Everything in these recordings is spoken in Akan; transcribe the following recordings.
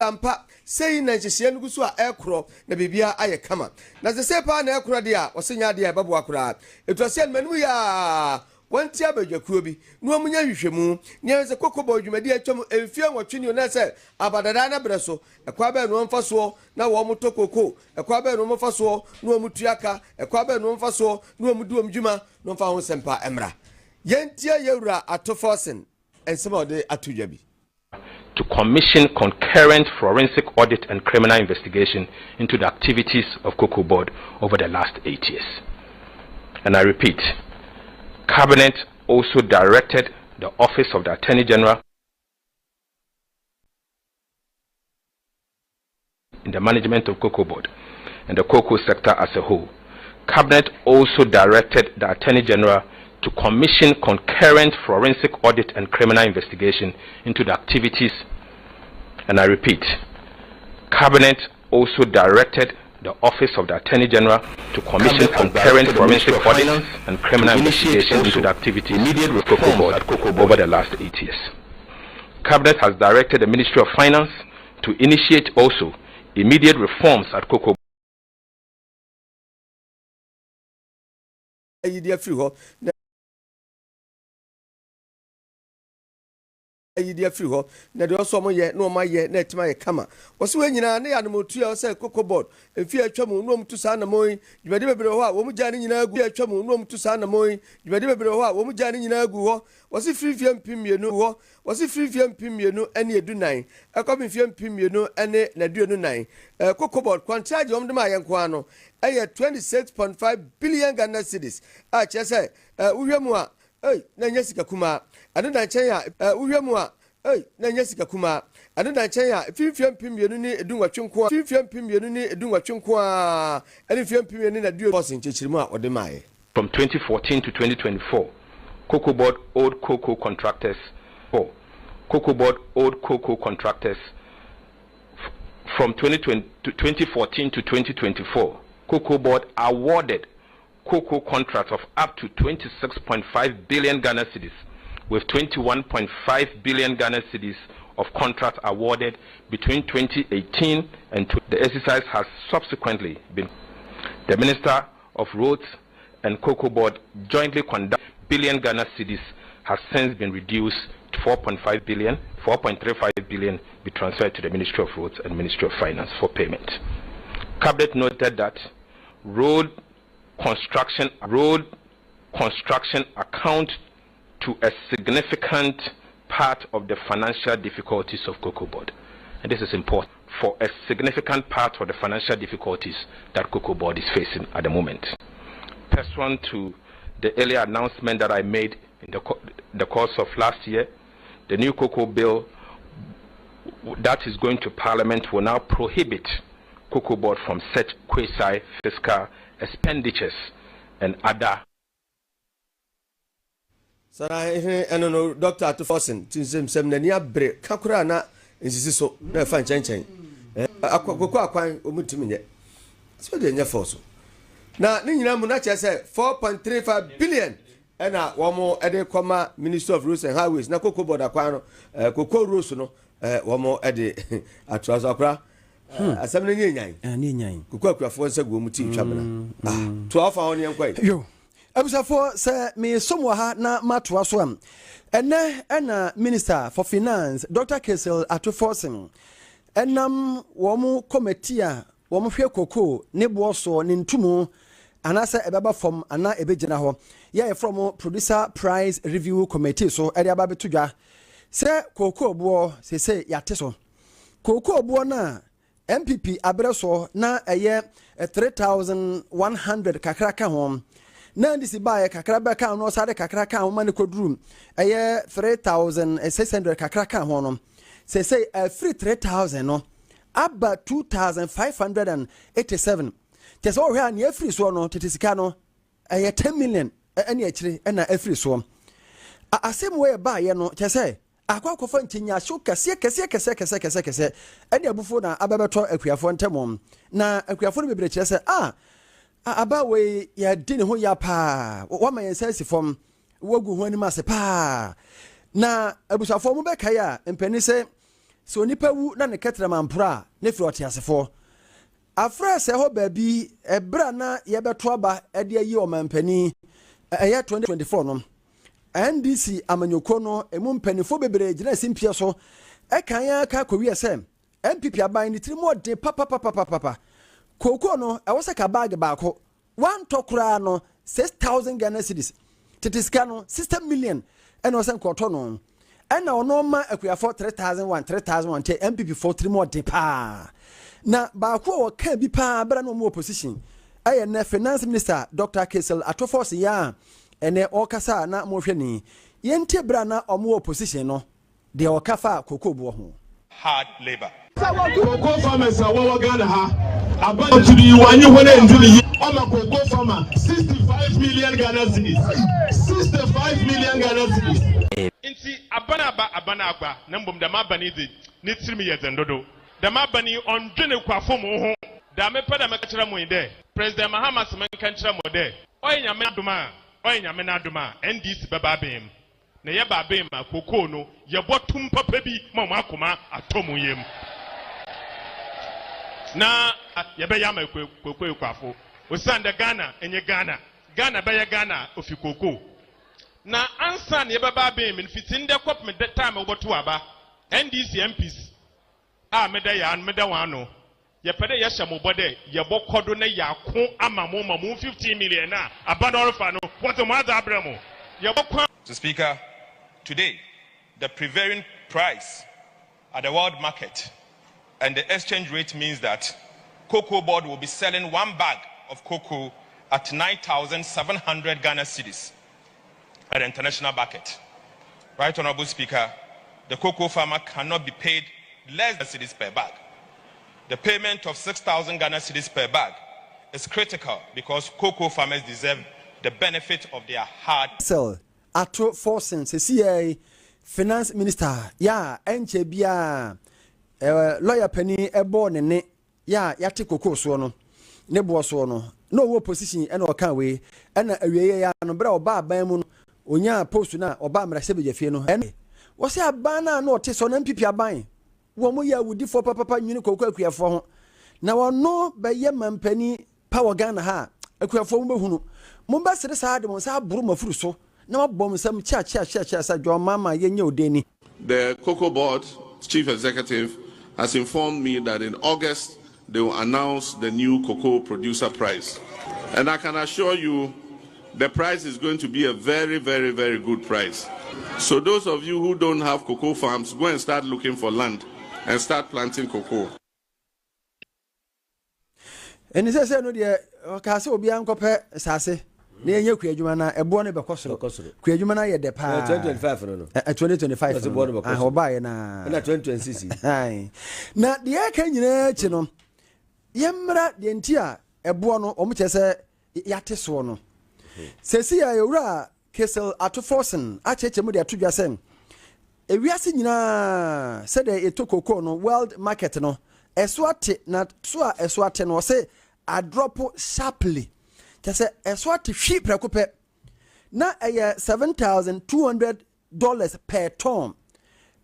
ampa sei na nhyehyɛ no guso a ekro na bibia aye kama na se sepa na ekro de a wɔsenya de a babo akora etuase anmanu ya wanti abadwakuo bi no amunya hwehwemu ne se kokobo adwumadi atwam emfie nwɔtwe ne se abadada na breso ekwa ba no mfa so na wo moto koko ekwa ba no mfa so no amutuaka ekwa ba no mfa so no amudu amdwuma no mfa ho sempa emra yentia yewura atofosen ensema de atudwa bi to commission concurrent forensic audit and criminal investigation into the activities of Cocoa Board over the last 8 years. And I repeat, Cabinet also directed the Office of the Attorney General in the management of Cocoa Board and the cocoa sector as a whole. Cabinet also directed the Attorney General to commission concurrent forensic audit and criminal investigation into the activities, and I repeat, Cabinet also directed the Office of the Attorney General to commission concurrent forensic audit and criminal investigation into the activities of Cocoa Board over the last 8 years. Cabinet has directed the Ministry of Finance to initiate also immediate reforms at Cocoa Board. Idea free ho na de oso mo ye no ma ye na etima ye kama wose we nyina na ya no motu ya se Cocoa Board emfi atwam no mtu sa na moyi dwade bebre ho a wo mu gya ne nyina agu atwam no mtu sa na moyi dwade bebre ho a wo mu gya ne nyina agu ho wose frifie mpimienu ho wose frifie mpimienu ene edunan akobi fie mpimienu ene na duonu nan Cocoa Board contract yom de ma ye nko ano eye 26.5 billion Ghana cedis a chese uhwemu a na nyasika kuma anu na nchen ya uhwemu a na nyasika kuma anu na nchen ya fimfiem pimienu ni edunwatwe nko a fimfiem pimienu ni edunwatwe nko a ene fimfiem pimienu na duo boss nchechirimu a ode maaye. From 2014 to 2024, Cocoa Board owed cocoa contractors Cocoa Board owed cocoa contractors from 2014 to 2024. Cocoa Board awarded cocoa contracts of up to 26.5 billion Ghana cedis, with 21.5 billion Ghana cedis of contracts awarded between 2018 and the exercise has subsequently been. The Minister of Roads and Cocoa Board jointly conduct billion Ghana cedis has since been reduced to 4.5 billion, 4.35 billion be transferred to the Ministry of Roads and Ministry of Finance for payment. Cabinet noted that road construction account to a significant part of the financial difficulties of Cocoa Board. And this is important for a significant part of the financial difficulties that Cocoa Board is facing at the moment. Pursuant to the earlier announcement that I made in the course of last year, the new cocoa bill that is going to Parliament will now prohibit Cocoa Board from such quasi-fiscal expenditures and other. No, Dr. Atofosen, Tinsem Nania Bre, Kakurana, Insiso, no fine chain. Aqua, Umutimine. So they never force. Now, Nina Munacha said 4.35 billion. And one more Ede Minister of Roads and Highways, na Cocoa Board Aquano, Cocoa Rosuno, one more Ede at Trasapra. Asamne nyenyan kukwa for se go muti twabena 12 hour ne kwai yo abusafo se me somwa ha na matoa so am ena Minister for Finance Dr. Kessel Atofosen enam wo mu committee a wo mu hwe koko ne bo so ne ntumu anasa ebeba form ana ebegina ho ye from producer price review committee so ade aba betudwa se koko bo se yate so koko bo na MPP abreso na eye 3100 kakraka hom na ndisi bae kakraba ka no sare kakraka hom mane kodrum eye 3600 kakraka hom no say free 3000 no aba 2587 tese o hwe an ye free so no tetisika no eye 10 million ene akire na free so asem we bae no tese akwakofa ntinya sho kase ene abufo na ababeto akuafo ntemom na akuafo no bebere kire se aba we ya dine ho ya pa wa ma yensensi fom wagu ho ani mase pa na abusafo mo beka ya mpani se so nipa wu na ne ketra mampra ne firi otiasefo afra se ho baabi ebra na ye beto aba ede ayi o mampani eye 2024 no NDC amanyoko no emu mpanifo bebre gina simpie so kan ya ka kowie se MPP aban ni trimo de papa koko no e wo se ka bag baako one tokura no 6,000 Ghana cedis titiska no 60 million and was en koto no and ono ma akuafo 3,001 te MPP for trimo de pa na baako wo ka bi pa bra no mo opposition aye na finance minister Dr. Kesel Atofos ya ene okasa na mo hwe ni yente bra na omo opposition no de okafa koko bo ho hard labor Cocoa farmers are what Ghana ha. About to the one you want to do. I'm a cocoa farmer. 65 million Ghana cedis. 65 million Ghana cedis. Inti abana nambum da mabani di ni 3 years endodo. Da mabani on dwene kwafo mo ho. Da me pada me kachira mo ide. President Mahama se men kanchira mo de. Oy nyame na aduma. NDC baba bem. Na ye ba bem akoko no ye botum papa bi mo akoma atomo yem. Na yebe yama kwekwe kwafo osanda Ghana enye Ghana be Ghana ofi koko na ansa na yebe ba be me fitinde kop me time oboto aba NDC MPs meda ya meda wano ye pede ye hyamo bode ye bokodo na ya ko amamo 15 million na abandon fa no what mo ada abramo ye bokwa. So Speaker, today the prevailing price at the world market and the exchange rate means that Cocoa Board will be selling one bag of cocoa at 9,700 Ghana cedis at the international market. Right, Honorable Speaker, the cocoa farmer cannot be paid less than cedis per bag. The payment of 6,000 Ghana cedis per bag is critical because cocoa farmers deserve the benefit of their hard. Sell ato forcing CCA finance minister ya enche bia lawyer penny ebo ne ya yate koko so no ne bo so no no wo position e na oka we e na awieye ya no bra oba aban mu no onya post na oba amra se bejafie no e wo se aban na na ote so na MPP aban wo mo ya wudi fo papa nwini koko akuafo ho na wono be ye mampani power Ghana ha akuafo mo behunu mo ba sere sa de mo sa buru mafuru so na mabom sam cha sa jo mama ye nya odeni. The Cocoa Board Chief Executive has informed me that in August they will announce the new cocoa producer price. And I can assure you the price is going to be a very, very, very good price. So those of you who don't have cocoa farms, go and start looking for land and start planting cocoa. And he says, no, dear, Castle will be uncle Sassy. Near you, Kuyajuma, a born a Bacosro. Kuyajuma, a depa 2025, 2025. That's a border I hope by na 2026. Aye. Now, the air can you know, Yamra, the entire a buono, or much as a yatiswono. Cecilia Ura, Kessel, Atoforsen, Achemudia to Jasen. A Riasina said it took Okono, world market no, a swat, not swa, a swat, and was say, a drop sharply. Just a swat sheep recope. Na a $7,200 per ton.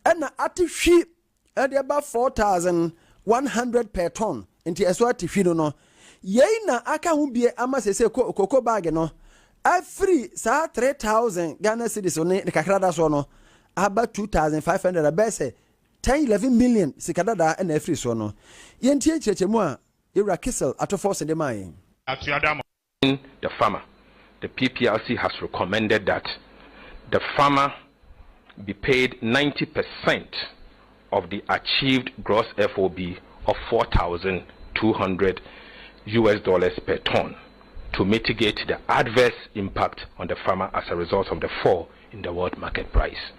And at the sheep at about 4,100 per ton. Into a swat fido no. Ye na aka humbie ama se cocoa bag no. I free sa 3,000 Ghana cedis on the kakrada so no. About 2,500 abese 10-11 million sikadada and a free so no. Yentie chechemwa ira kissel at a force in the mine. The farmer, the PPLC has recommended that the farmer be paid 90% of the achieved gross FOB of $4,200 per ton to mitigate the adverse impact on the farmer as a result of the fall in the world market price.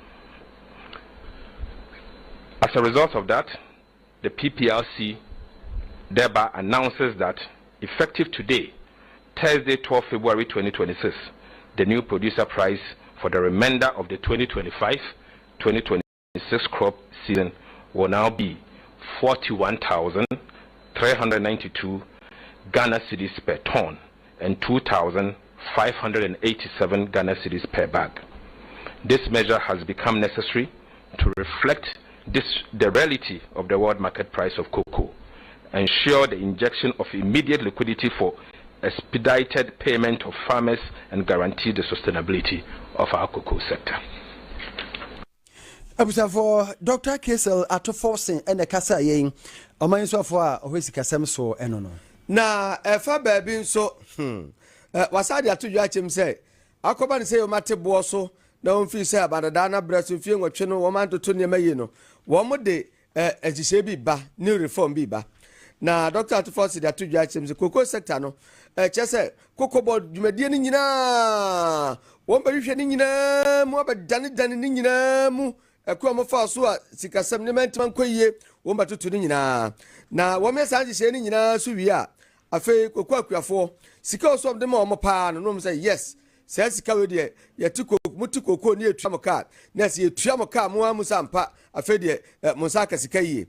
As a result of that, the PPLC thereby announces that effective today, Thursday, 12 February 2026, the new producer price for the remainder of the 2025-2026 crop season will now be 41,392 Ghana cedis per ton and 2,587 Ghana cedis per bag. This measure has become necessary to reflect the reality of the world market price of cocoa, ensure the injection of immediate liquidity for expedited payment of farmers, and guarantee the sustainability of our cocoa sector. Abasem for Dr. Kessel Atoforsen and the Kasa Yen, or my so far, or his Kasem so enono. Na efa baby so wasadi atu you him say akoba ni say o mate boso na on fi say abada na breast fi nwotwe no wo man to nema yi no wo mo de agise bi ba new reform bi ba na Dr. Atoforsen de atu you him say cocoa sector no chese cocoa board dwumadie ni nyina wo ba hwehwe ni nyina mu abadane dane ni nyina mu ekwa mo fa so a sikasem ne mentima nkoyie wo ba tutu ni nyina na wo me sanji she ni nyina so wi a afi kokwa akuafo sika oso de ma omo pa no no say yes say sika we de yetiko mutikoko ni etua mo ka na se etua mo ka mo amusampa afi de mo saka sika yi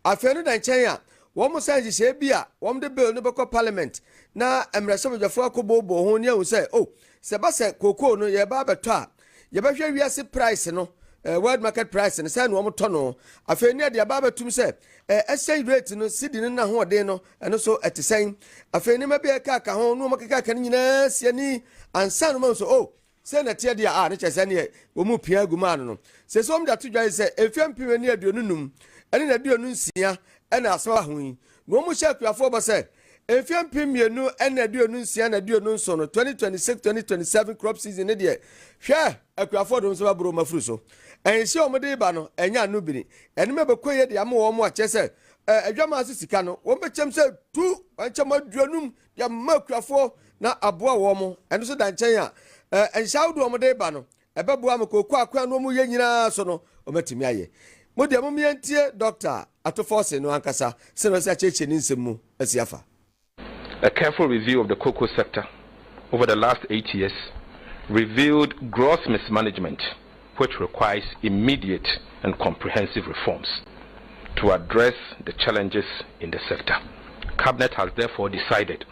afi no dan chen a wo mo sanji she bia wo de bill no beko parliament na emrese bojafo akobobo ho ne hu say oh se ba se koko no ye ba beto a ye ba hwe wiase price no world market price and say no mo to no afi ne de aba betum say exchange rate no sidi no na ho de no eno so etisen afi ne ma be ka ho no mo ka nyina siani ansa no so oh say na tie de a ne chese ne wo mu pia aguma no say so mo da to dwan say efia mpime ne aduonunum ene na aduonu nsia ena asma ho yi no mo sha kuafo ba say efia mpime nu ena aduonu nsia na aduonu nso no 2026-2027 crop season ne de hwe akuafo do nso ba bro mafuru so ensi omode ba no enya no bini ene me bekoye de amo wo mo ache adwama asisika no wo bechem se tu anchem aduonum ya makuafo na aboa wo mo ene so dan chen a ensa wo omode ba no ebebo am kokwa akwa no mo ye nyina so no o matimi aye mo de mo miantie Dr. Atoforsen no ankasa se no se acheche ni nsemu asiafa. A careful review of the cocoa sector over the last 8 years revealed gross mismanagement, which requires immediate and comprehensive reforms to address the challenges in the sector. Cabinet has therefore decided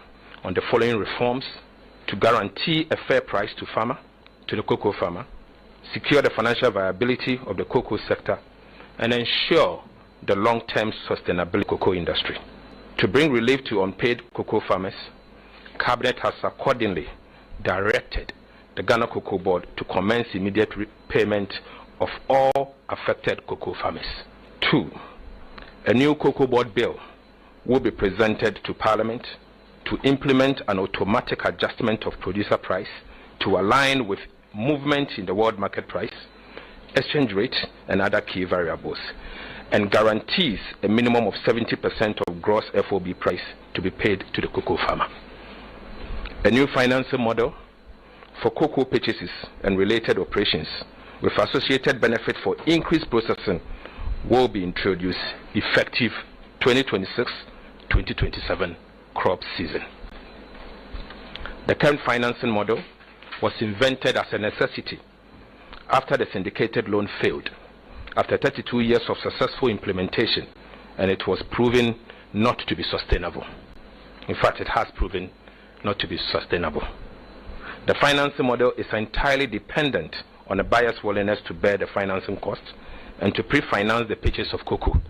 on the following reforms to guarantee a fair price to the cocoa farmer, secure the financial viability of the cocoa sector, and ensure the long-term sustainability of the cocoa industry. To bring relief to unpaid cocoa farmers, Cabinet has accordingly directed the Ghana Cocoa Board to commence immediate payment of all affected cocoa farmers. 2. A new Cocoa Board bill will be presented to Parliament to implement an automatic adjustment of producer price to align with movement in the world market price, exchange rate, and other key variables, and guarantees a minimum of 70% of gross FOB price to be paid to the cocoa farmer. A new financing model for cocoa purchases and related operations with associated benefit for increased processing will be introduced effective 2026-2027 crop season. The current financing model was invented as a necessity after the syndicated loan failed after 32 years of successful implementation, and it was proven not to be sustainable. In fact, it has proven not to be sustainable. The financing model is entirely dependent on a buyer's willingness to bear the financing costs and to pre-finance the purchase of cocoa.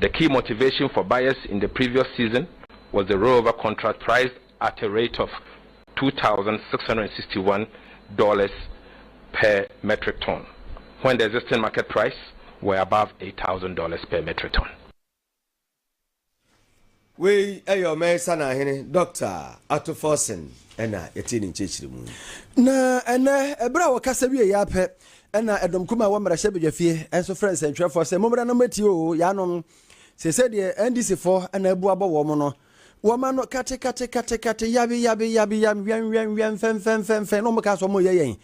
The key motivation for buyers in the previous season was the rollover contract priced at a rate of $2,661 per metric ton, when the existing market price were above $8,000 per metric ton. We ayo me sana hene Dr. Atoforsen ena yetini nchechiri mu na ene ebra wakasa wie ya pe ena edom kuma wa mara shebe jafie enso friends and traffic say momra na mati o ya no se de NDC for ena ebu abo wo mo no wo ma no kate yabi fem no maka so mo yeyen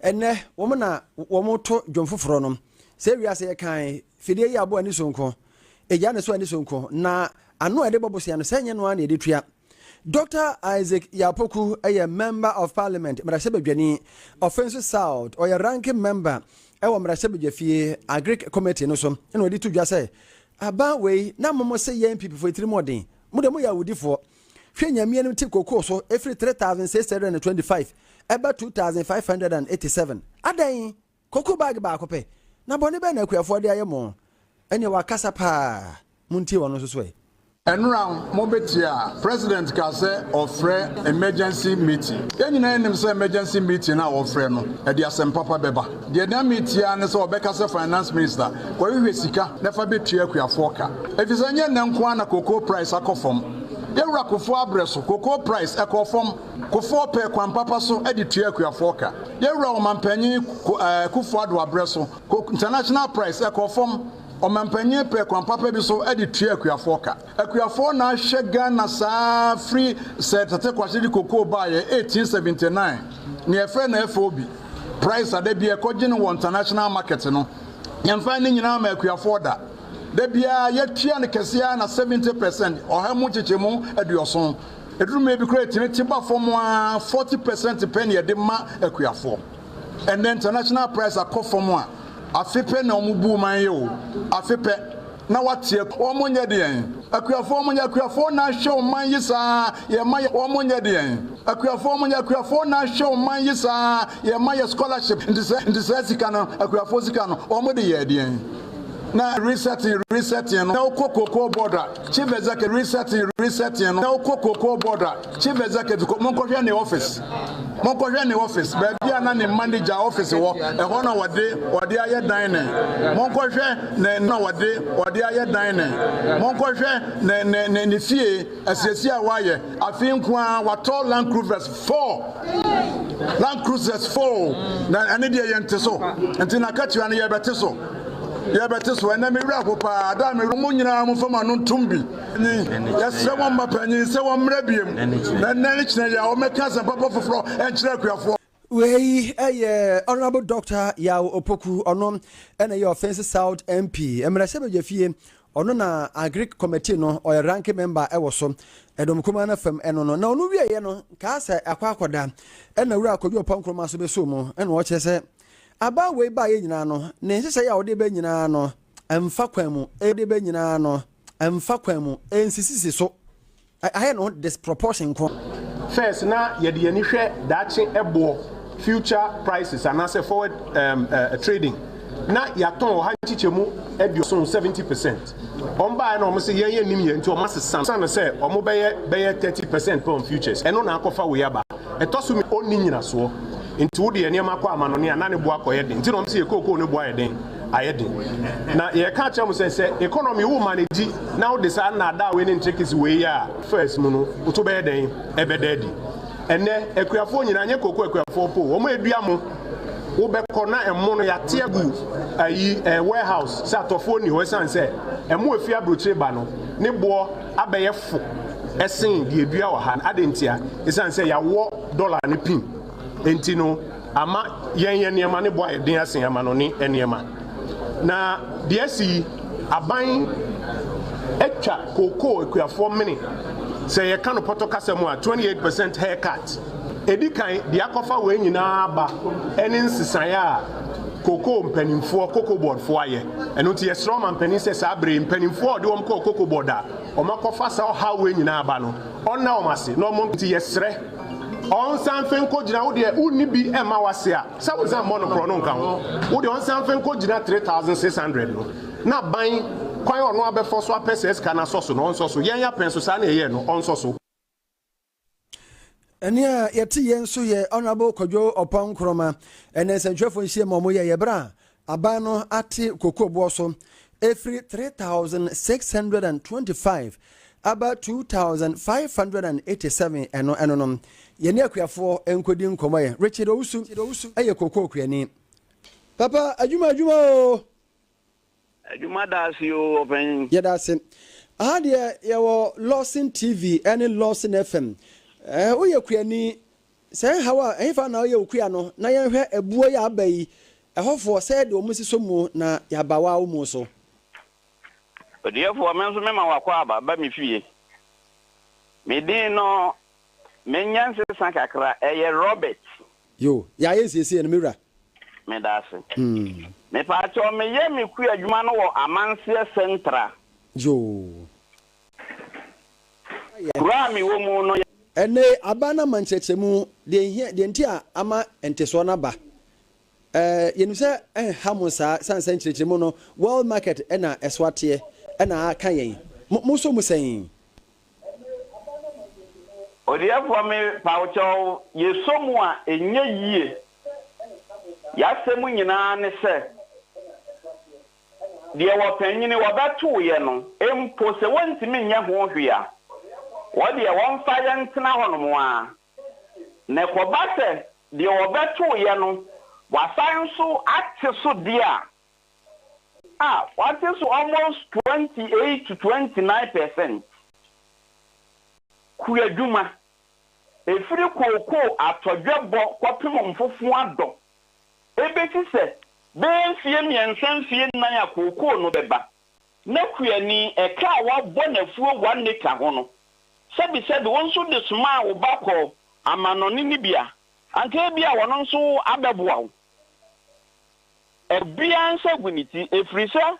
ene wo mo na wo mo to dwomfoforo no se wi ase kan fidie ya abo ani sonko eja ne so ani sonko na ano ede bobosia no senye no ana ede tua Dr. Isaac Yapoku, a member of parliament, Marasebe Jani, Offensive South, or a ranking member, our Marasebe Jafie, a Greek committee, no so, and ready to just say, about way, now must say young people for 3 more days. Mudamuya would default. Shenya Mian Tico Coso, every 3,625, about 2,587. A day, Coco bag back, na bɔne bɛ na akuafoɔ de ayɛ mo ɛne wakasa paa muntie wɔn nso so Enram Mobetia, President Kase offer emergency meeting. Then you name say emergency meeting now offer no. At the Abasem Papa Beba. The other meeting and so Obekase Finance Minister. Where we sika never be tria kuafoka. If it's any nankwana cocoa price akofom. They were kofo abreso cocoa price akofom. Kofo pe kwan papa so edi tria kuafoka. They were omanpanyi kufo ado abreso. International price akofom. Omampanye pe kwan papa bi so edi tue akuafoka akuafo na hye Ghana saa free set tate kwase di cocoa buy 1879 ne efre na FOB price ade bi ekoje no international market no yemfa ni nyina ma akuafo da bia yetua ne kese na 70% ohemu chichemu eduoson edrume bi kra etime tiba form 40% penny e de ma akuafo and the international price akofom a afipe na omubu man yo afipe na watie omonye de en akuafo na show man yisa ye ma omonye de en akuafo na show man yisa ye ma scholarship ndise sika no akuafo sika no omode ye de en na resetting na cocoa border chief executive resetting na cocoa border chief executive monkohwe ne office ba bia na ne manager office wo e ho na wode aye dan ne monkohwe ne na wode aye dan ne monkohwe ne fie asiesie a waye afinko a wato Land Cruisers 4 na ane de yente so enti na katua ne ye bete so ya better so na me wura popa da me rumu nyina mu fama no tumbi ya se won mapanyi se won mrabiem na na china ya o meka san papa foforo en kire akuafo we honorable Dr. Yao Opoku ono ena your offense South MP emrase bejafie ono na agric committee no o rank member ewo so edom kuma na fam eno no na ono wie no ka sa akwakoda ena wura akodwo pankroma so be so mu ena o chese aba we ba ye nyina no ne sese ya ode be nyina no emfa kwan mu ede be nyina no emfa kwan mu ensisisi so I no disproportion ko first na ye de ani hwe dache ebo future prices and as forward trading na ya ton ha chichemu edio so 70% omba na omo se yen nim ye nti omo sesam na se omo be 30% on futures eno na akofa we aba etoso mi onni nyina so nti wo de eniam akwa amanone ana ne bo akoye den nti no mse ekoko ne bo ayeden ayeden na ye ka cha mo se economy wo manage na wo de sa na da we ne nchekisi we ya first mu no wo be den ebededi ene ekuafo nyina nye koko ekuafo po wo mo edua mo wo be kona emo no ya tiagu ayi warehouse sa tofo ni ho san se emo afi abrochire ba no ne bo abeye fo esen de edua wa ha adentia esan se ya wo dollar ne pin enti no ama yen niema ne boy den asen ama no ne niema na de asi aban etwa koko ekuafo mini say ye kan poto kasemu a 28% haircut edikan de akofa we nyina ba eni nsisan ya koko mpanimfo koko board fo aye eno ti ye strong man panin se sabre mpanimfo de wom koko board a o makofa sa ha we nyina ba no onna o mase no mo ti ye sre on sanfen ko jina wo de uni bi e ma wase a sa wo zan mo no pro no nkan wo de on sanfen ko jina 3600 no na ban kwan ono abefo so apese ka na soso no onso so yen ya penso sa na ye no onso so enia yeti yenso ye honorable Kodwo Opankroma ene sentwefo nhie mo ye bra aba no ate kokobo so every 3625 aba 2587 eno no ye ne akuafo enkodi nkomo ye Richard Owusu eye kokokwiani papa adwuma o Juma das yo open. Yeah, that's it. Your Lawson TV and Lawson FM. We are queer say how if I know you queer no, na ya a boy abay. I hope for said o Mrs. Somo na yabawa umuso. But therefore, men's member wakwaba, but me fee. Me no menyan se sankakra, Robert. Yo, ya is in the mirror. Me das it. Me pacho me ye me ku adwuma no wo Amansie Central jo kura mi wo mu no ene abana manchechemu de ntia ama enteso na ba You say Hamusa, San Century Mono, world market, and a Eswati, and a Kaye. Muso Musain. O dear for me, Paucho, ye somewhere in your year. Yasemunina, say. Dear opinion of that 2 years, impose a 1 million here. What dear 1 5 now? Nekobate, the over 2 years. Was I so active so dear? What is almost 28 to 29%? Kuyaduma. A free cocoa after job copy for Fuado. Ebeki said, Ben Fiemi and San Fien Naya cocoa no beba. No queer a car what born a fool 1 nickel hono. Sabi said, one should the smile bako, a man on Nibia, and Tabia one also Ababuau. A Briansa Winity, a freezer,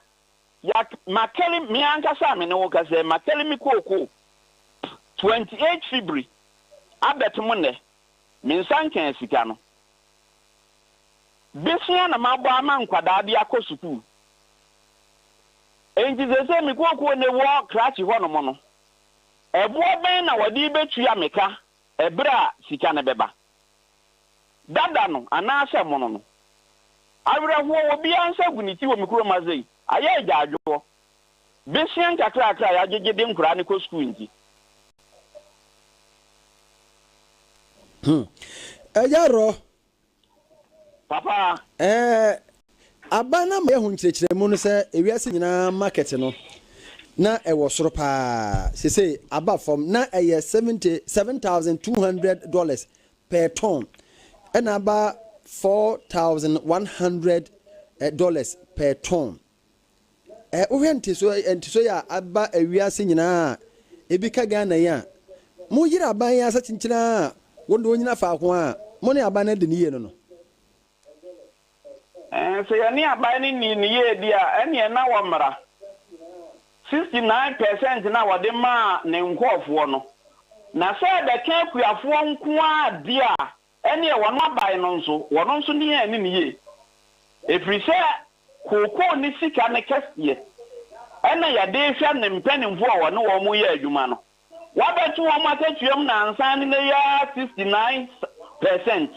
Yak Makeli Mianka Salmon, Oka say, Makeli Mikoko, 28 February, Abet Monday, Minsanka Sicano. Bessian a Mabaman Quadadia Kosuku. Ain't the same Mikoko in the war, Cratchy Honomono. A boy man, our dear Triamica, a bra, Sicana Beba. Dadano, an answer mono. I will be answered when it will Micromaze. I hear Jajo. Bessian Cacra, I did them chronicle squinty. Yaro. Papa. Abana me hunche mono say e wiase nyina market no. Na e wo soro pa. Se say aba from na e $77,200 per ton. And aba $4,100 per ton. Entiso ya aba ewiase nyina ebika Ghana ya. Mo yira aban ya sa chinchina wondo nyina fa ko a mo ne aban na de niye no. So ya ni aban ni niye dia ene na wamra. 69% na wade ma ne nkofo no. Na say de kan kuafo nko a dia ene wono aban no nso ni ene niye. Efrise koko ni sika ne kesiye. Ene ya de hwa ne mpanimfo a wono wo mo ye adwuma no. Wabetu wo matatuam na ansan ne ya 69%.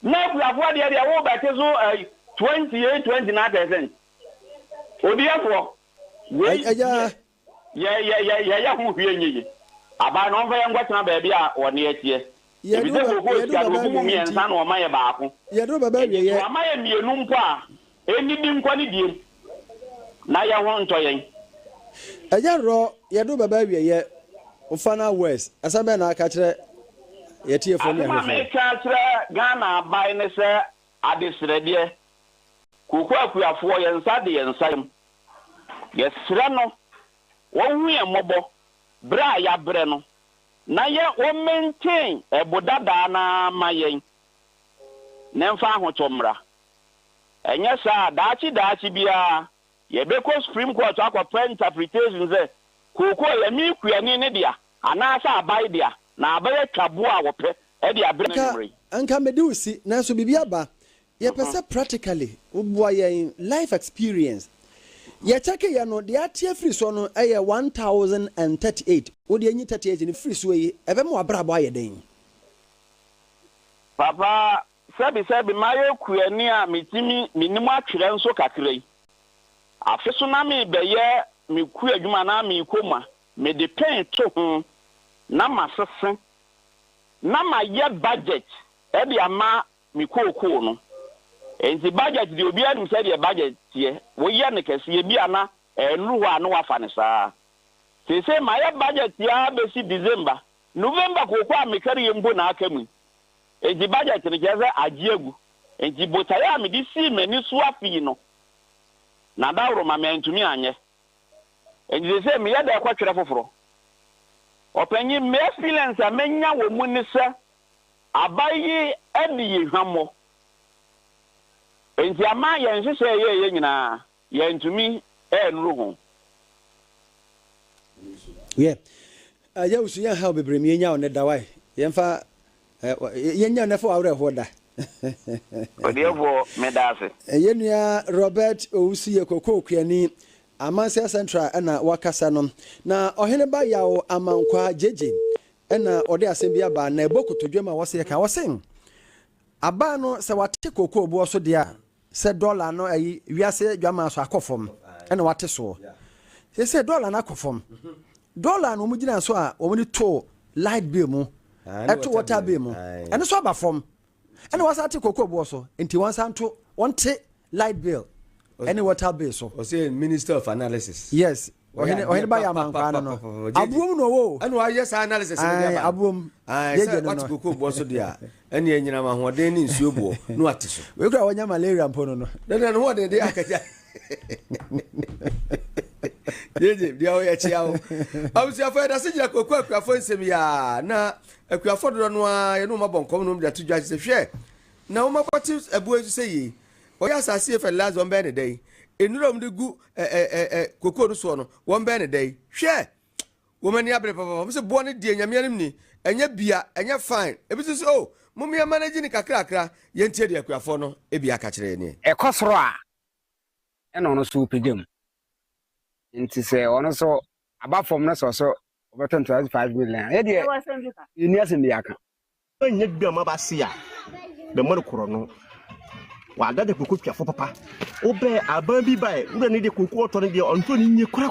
Na kuafo de dia wo batezo 28-29%. Odiafo ya hu hwie nyi. Aba no mfa ngwatena ba bia wone atie. Ebi de koko sia do mu miensa na o maye baako. Ye do baba wie ye. O maye mienu mpo a eni di nkwa ni die. Na ya ho ntoyen. Eja ro ye do baba wie ye. Ufana West asabe na aka kire ye tie fo ni ahwe. Ma ka kire Ghana bai ne se adesrede. Koko akuafo ye nsa de ye nsam. Ye sra no wo hu ye mobo bra ya bre no. Na ye o maintain ebodada na mayen. Nemfa ahotomra. Enye sa daachi bia ye beko Supreme Court akwa interpretation ze koko ye mi kuani ne dia anasa abai dia na abai twabo a wope e dia bre na memory. Anka medusi na so bibia ba ye pese practically ubua ye life experience. Ye cheke ya no de atie free so no eye 1038 wo de anyi 38 ni free so yi ebe mo abrabo aye den. Papa sebi maye kuani a mitimi minimu atwere nso kakrai. Afeso na me beye me ku adwuma na me koma me de pen to ho na masese na ma ye budget e de ama me kokoo no. Enti budget de obi adum se de budget tie wo ye ne kese bi ana enru ho anu wafa ne saa se ma ye budget ya be si December November kokoo a me kare yembo na aka mu enti budget ne jeze agiegu enti botaya me di si mani so afi no na dawro ma me ntumi anye enti se me ye da kwatwere foforo opanyi me feelings a menya wo mu ni se abayi edi hwamo enti ama ye nhwehwe ye nyina ye ntumi enru ho ye ya usu ya ha bebrem ye nya on da wai ye mfa ye nya na fo awre ho da Odiefo medase. Yenua Robert Owusu Koko Kwiani Amansia Central na wakasa no na ohene ba yawo amankwa jeje na ode asembia ba na ebokoto dwema wose ka wose aba no se wate koko obo so dia se dollar no ayi wiase dwama so akofom na wate so se dollar na akofom dollar no mugina so a wo ni to light bill mu eto water bill mu ene so aba fom ene wasate koko obo so enti wansanto wonte light bill any water bill so o say minister of analysis yes ohene ba ya mankwa no abuom no wo ene wa yes analysis ne dia ba abuom ye no what koko bo so dia ene enyina ma hoden ni nsuo bo no ate so we kura wonya malaria mpo no no ho de akaja jeje dia o ya chiao abusiafo ya da sejira koko akuafo nsem ya na akuafo do no a ye no mabonkom no mda tudwa se hwe na wo makwati abu ezu seyi o ya asase e fertilizer on be ne dey enurom de gu koko no so no won be ne dey hwe wo mani abre papa se bo ne die nyamianim ni enya bia enya fine ebi so oh mumia manage ni kakrakra ye ntie de akuafo no e bia ka kire ni ekosoro a eno no so pegam nti se ono so abafom no so obeton 25 million e de ni asem ya ka enya bia ma ba se a be mo koro no wa da de koko twafo papa obe aban bi bai ura ni de koko oto ni de onto ni nye kura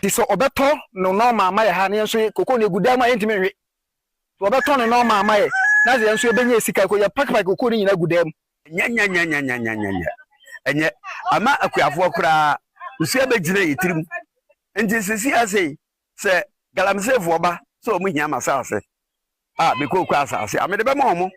ti so obeto no mama ya ha ne so koko ne gudama entime hwe obeto no mama ya na ze nso ebenye sika ko ya pack koko ni nyina gudam nya enye ama akuafo kura nsu abegire yitirim nti sisi ase se galamsefo ba so mu hia masase be koko asase amede be mo